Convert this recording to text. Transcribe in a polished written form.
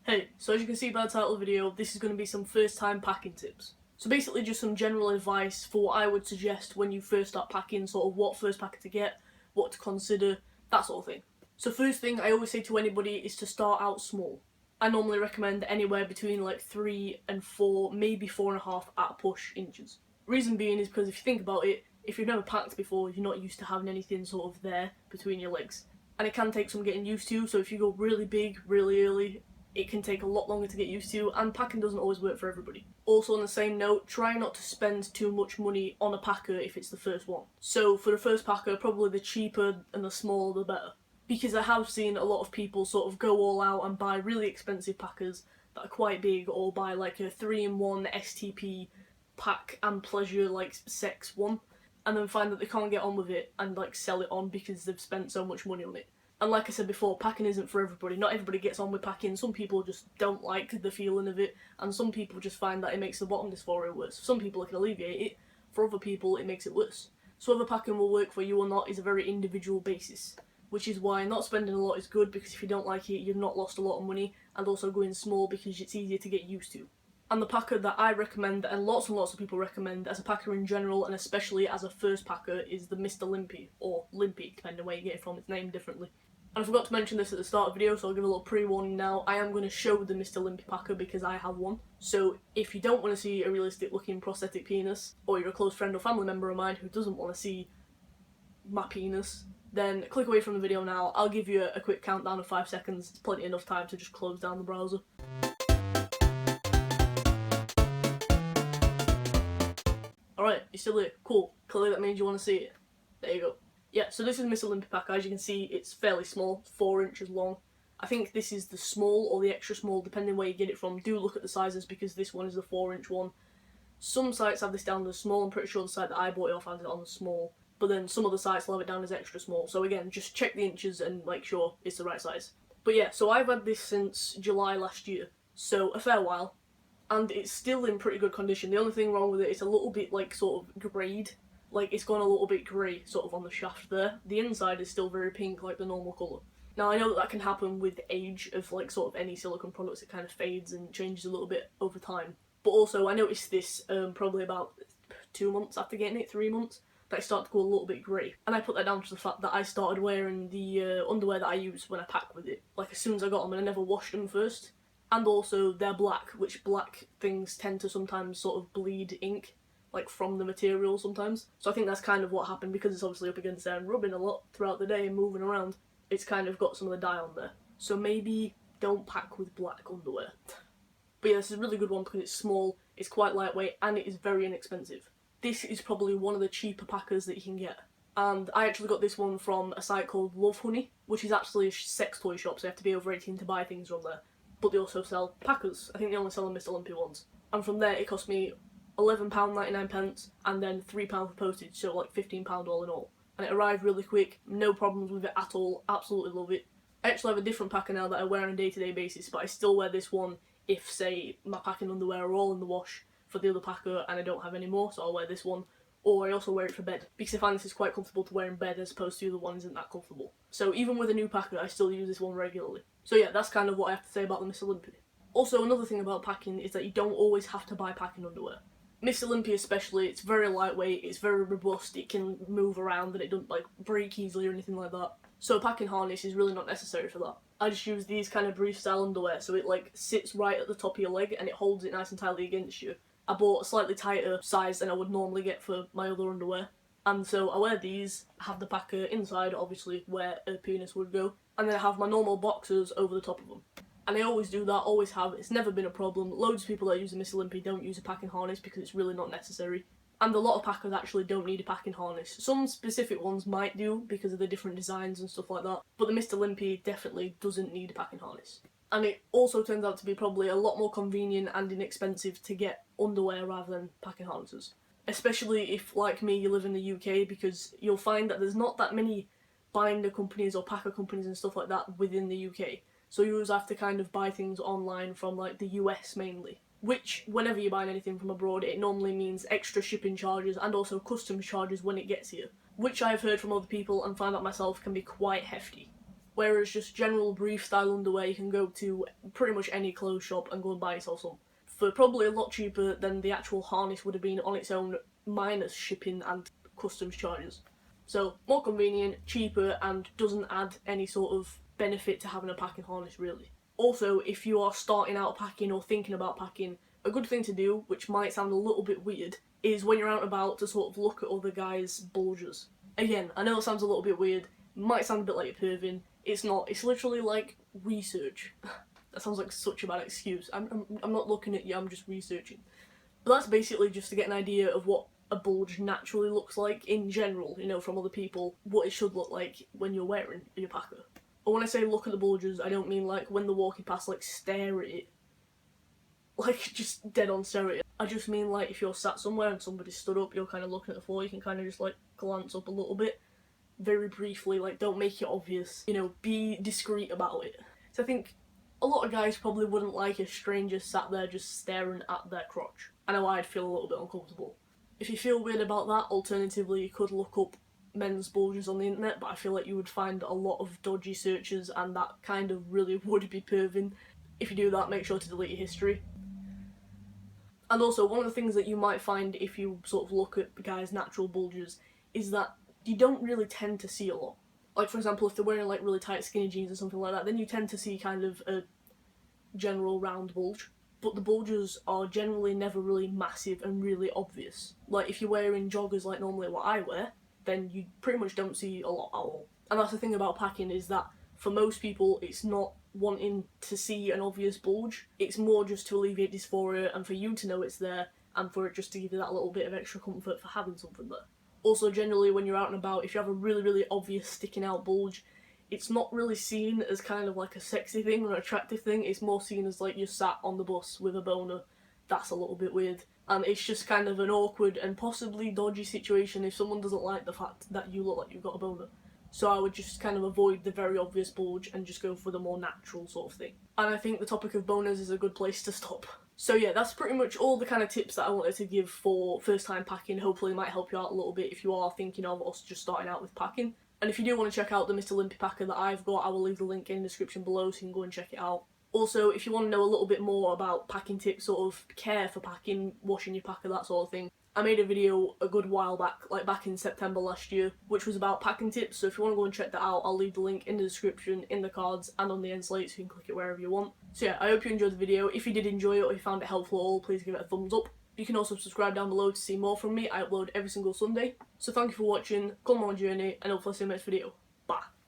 Hey, so as you can see by the title of the video, this is going to be some first time packing tips. So basically just some general advice for what I would suggest when you first start packing, sort of what first packer to get, what to consider, that sort of thing. So first thing I always say to anybody is to start out small. I normally recommend anywhere between like 3 and 4, maybe 4.5 at a push inches. Reason being is because if you think about it, if you've never packed before, you're not used to having anything sort of there between your legs. And it can take some getting used to, so if you go really big, really early, it can take a lot longer to get used to, and packing doesn't always work for everybody. Also on the same note, try not to spend too much money on a packer if it's the first one. So for the first packer, probably the cheaper and the smaller the better. Because I have seen a lot of people sort of go all out and buy really expensive packers that are quite big, or buy like a 3-in-1 STP pack and pleasure like sex one, and then find that they can't get on with it and like sell it on because they've spent so much money on it. And like I said before, packing isn't for everybody. Not everybody gets on with packing. Some people just don't like the feeling of it, and some people just find that it makes the bottom dysphoria worse. For some people it can alleviate it, for other people it makes it worse. So whether packing will work for you or not is a very individual basis, which is why not spending a lot is good, because if you don't like it, you've not lost a lot of money, and also going small because it's easier to get used to. And the packer that I recommend, and lots of people recommend as a packer in general, and especially as a first packer, is the Mr. Limpy, or Limpy, depending on where you get it from, it's named differently. And I forgot to mention this at the start of the video, so I'll give a little pre-warning now. I am going to show the Mr. Limpy packer because I have one. So if you don't want to see a realistic looking prosthetic penis, or you're a close friend or family member of mine who doesn't want to see my penis, then click away from the video now. I'll give you a quick countdown of 5 seconds. It's plenty enough time to just close down the browser. Alright, you're still here. Cool. Clearly that means you want to see it. There you go. Yeah, so this is Mr. Limpy packer. As you can see, it's fairly small, 4 inches long. I think this is the small or the extra small, depending where you get it from. Do look at the sizes, because this one is the 4-inch one. Some sites have this down as small. I'm pretty sure the site that I bought it off has it on the small. But then some other sites will have it down as extra small. So again, just check the inches and make sure it's the right size. But yeah, so I've had this since July last year. So a fair while. And it's still in pretty good condition. The only thing wrong with it is a little bit like sort of greyed. Like it's gone a little bit grey sort of on the shaft there. The inside is still very pink, like the normal colour. Now I know that can happen with age of like sort of any silicone products. It kind of fades and changes a little bit over time. But also I noticed this probably about 2 months after getting it, 3 months, that it started to go a little bit grey. And I put that down to the fact that I started wearing the underwear that I use when I pack with it. Like as soon as I got them, and I never washed them first. And also they're black, which black things tend to sometimes sort of bleed ink, like from the material sometimes. So I think that's kind of what happened, because it's obviously up against there and rubbing a lot throughout the day and moving around. It's kind of got some of the dye on there. So maybe don't pack with black underwear. But yeah, this is a really good one because it's small, it's quite lightweight, and it is very inexpensive. This is probably one of the cheaper packers that you can get. And I actually got this one from a site called Lovehoney, which is actually a sex toy shop, so you have to be over 18 to buy things from there. But they also sell packers. I think they only sell the Mr. Limpy ones. And from there it cost me £11.99 and then £3 for postage, so like £15 all in all. And it arrived really quick, no problems with it at all, absolutely love it. I actually have a different packer now that I wear on a day-to-day basis, but I still wear this one if, say, my packing underwear are all in the wash for the other packer and I don't have any more, so I'll wear this one. Or I also wear it for bed, because I find this is quite comfortable to wear in bed as opposed to the other one isn't that comfortable. So even with a new packer, I still use this one regularly. So yeah, that's kind of what I have to say about the Mr. Limpy. Also, another thing about packing is that you don't always have to buy packing underwear. Mr. Limpy especially, it's very lightweight, it's very robust, it can move around and it doesn't like break easily or anything like that. So a packing harness is really not necessary for that. I just use these kind of brief style underwear, so it like sits right at the top of your leg and it holds it nice and tightly against you. I bought a slightly tighter size than I would normally get for my other underwear. And so I wear these, have the packer inside, obviously, where a penis would go, and then I have my normal boxers over the top of them. And I always do that, always have, it's never been a problem. Loads of people that use the Mr. Limpy don't use a packing harness because it's really not necessary. And a lot of packers actually don't need a packing harness. Some specific ones might do because of the different designs and stuff like that, but the Mr. Limpy definitely doesn't need a packing harness. And it also turns out to be probably a lot more convenient and inexpensive to get underwear rather than packing harnesses. Especially if, like me, you live in the UK, because you'll find that there's not that many binder companies or packer companies and stuff like that within the UK. So you always have to kind of buy things online from like the US mainly. which whenever you're buying anything from abroad, it normally means extra shipping charges and also customs charges when it gets here, which I've heard from other people and find out myself can be quite hefty. Whereas just general brief style underwear, you can go to pretty much any clothes shop and go and buy yourself some for probably a lot cheaper than the actual harness would have been on its own, minus shipping and customs charges. So more convenient, cheaper, and doesn't add any sort of benefit to having a packing harness really. Also, if you are starting out packing or thinking about packing, a good thing to do, which might sound a little bit weird, is when you're out and about to sort of look at other guys' bulges. Again, I know it sounds a little bit weird, might sound a bit like you're perving, it's not, it's literally like research. That sounds like such a bad excuse. I'm not looking at you, I'm just researching. But that's basically just to get an idea of what a bulge naturally looks like in general, you know, from other people, what it should look like when you're wearing your packer. But when I say look at the bulges, I don't mean like when they're walking past, like stare at it. Like just dead on stare at it. I just mean like if you're sat somewhere and somebody stood up, you're kind of looking at the floor, you can kind of just like glance up a little bit, very briefly, like don't make it obvious, you know, be discreet about it. So I think a lot of guys probably wouldn't like a stranger sat there just staring at their crotch. I know I'd feel a little bit uncomfortable. If you feel weird about that, alternatively you could look up men's bulges on the internet, but I feel like you would find a lot of dodgy searches and that kind of really would be perving. If you do that, make sure to delete your history. And also, one of the things that you might find if you sort of look at guys' natural bulges is that you don't really tend to see a lot. Like, for example, if they're wearing like really tight skinny jeans or something like that, then you tend to see kind of a general round bulge. But the bulges are generally never really massive and really obvious. Like, if you're wearing joggers like normally what I wear, then you pretty much don't see a lot at all. And that's the thing about packing, is that for most people it's not wanting to see an obvious bulge, it's more just to alleviate dysphoria and for you to know it's there and for it just to give you that little bit of extra comfort for having something there. Also, generally when you're out and about, if you have a really obvious sticking out bulge, it's not really seen as kind of like a sexy thing or an attractive thing, it's more seen as like you're sat on the bus with a boner. That's a little bit weird. And it's just kind of an awkward and possibly dodgy situation if someone doesn't like the fact that you look like you've got a boner. So I would just kind of avoid the very obvious bulge and just go for the more natural sort of thing. And I think the topic of boners is a good place to stop. So yeah, that's pretty much all the kind of tips that I wanted to give for first time packing. Hopefully it might help you out a little bit if you are thinking of us just starting out with packing. And if you do want to check out the Mr. Limpy packer that I've got, I will leave the link in the description below so you can go and check it out. Also, if you want to know a little bit more about packing tips, sort of care for packing, washing your packer, that sort of thing, I made a video a good while back, like back in September last year, which was about packing tips, so if you want to go and check that out, I'll leave the link in the description, in the cards, and on the end slate, so you can click it wherever you want. So yeah, I hope you enjoyed the video. If you did enjoy it or you found it helpful at all, please give it a thumbs up. You can also subscribe down below to see more from me. I upload every single Sunday. So thank you for watching, come on my journey, and hopefully I'll see you in the next video. Bye.